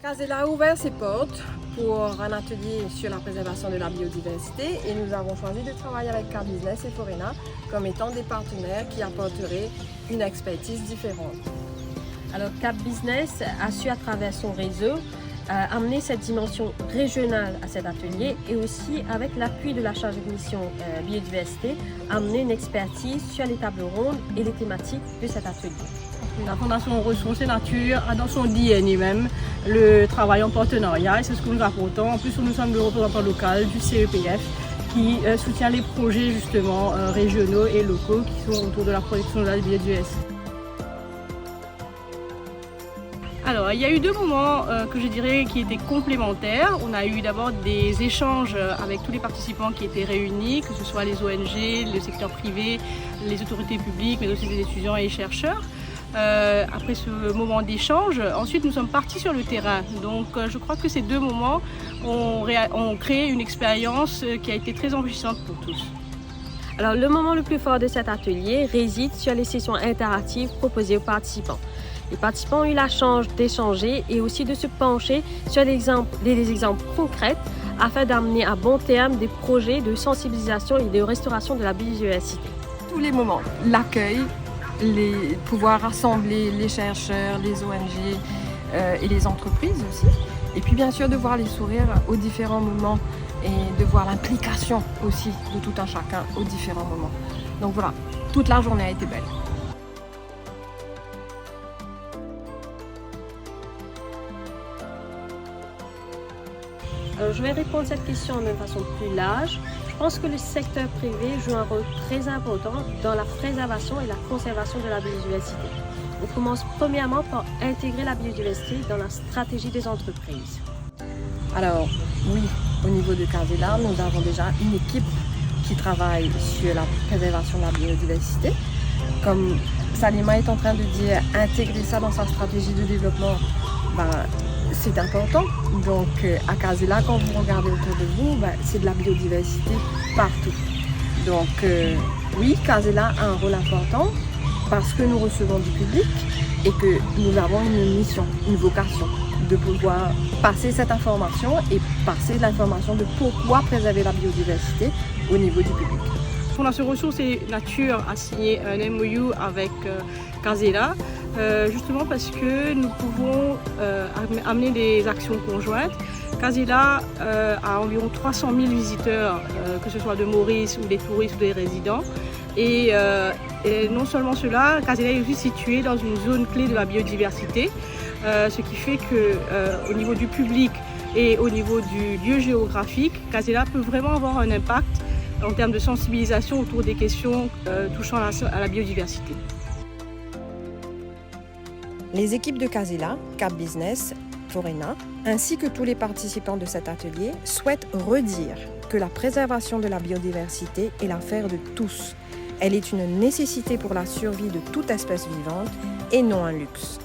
Casella a ouvert ses portes pour un atelier sur la préservation de la biodiversité et nous avons choisi de travailler avec Cap Business et Forena comme étant des partenaires qui apporteraient une expertise différente. Alors Cap Business a su à travers son réseau amener cette dimension régionale à cet atelier et aussi avec l'appui de la chargée de mission biodiversité, amener une expertise sur les tables rondes et les thématiques de cet atelier. La Fondation Ressources et Nature a dans son DNA même le travail en partenariat et c'est ce que nous apportons. En plus, nous sommes le représentant local du CEPF qui soutient les projets justement régionaux et locaux qui sont autour de la protection de la biodiversité. Alors, il y a eu deux moments que je dirais qui étaient complémentaires. On a eu d'abord des échanges avec tous les participants qui étaient réunis, que ce soit les ONG, le secteur privé, les autorités publiques, mais aussi les étudiants et les chercheurs. Après ce moment d'échange, ensuite nous sommes partis sur le terrain. Donc je crois que ces deux moments ont créé une expérience qui a été très enrichissante pour tous. Alors le moment le plus fort de cet atelier réside sur les sessions interactives proposées aux participants. Les participants ont eu la chance d'échanger et aussi de se pencher sur des exemples concrets afin d'amener à bon terme des projets de sensibilisation et de restauration de la biodiversité. Tous les moments, l'accueil, pouvoir rassembler les chercheurs, les ONG et les entreprises aussi. Et puis bien sûr de voir les sourires aux différents moments et de voir l'implication aussi de tout un chacun aux différents moments. Donc voilà, toute la journée a été belle. Alors, je vais répondre à cette question de façon plus large. Je pense que le secteur privé joue un rôle très important dans la préservation et la conservation de la biodiversité. On commence premièrement par intégrer la biodiversité dans la stratégie des entreprises. Alors oui, au niveau de Casella, nous avons déjà une équipe qui travaille sur la préservation de la biodiversité. Comme Salima est en train de dire, intégrer ça dans sa stratégie de développement, c'est important. Donc à Casella, quand vous regardez autour de vous, c'est de la biodiversité partout. Donc oui, Casella a un rôle important parce que nous recevons du public et que nous avons une mission, une vocation de pouvoir passer cette information et passer l'information de pourquoi préserver la biodiversité au niveau du public. Fondation Ressources et Nature a signé un MOU avec Casella, justement parce que nous pouvons amener des actions conjointes. Casella a environ 300 000 visiteurs, que ce soit de Maurice ou des touristes ou des résidents. Et non seulement cela, Casella est aussi situé dans une zone clé de la biodiversité, ce qui fait qu'au niveau du public et au niveau du lieu géographique, Casella peut vraiment avoir un impact en termes de sensibilisation autour des questions touchant à la biodiversité. Les équipes de Casella, Cap Business, Forena, ainsi que tous les participants de cet atelier souhaitent redire que la préservation de la biodiversité est l'affaire de tous. Elle est une nécessité pour la survie de toute espèce vivante et non un luxe.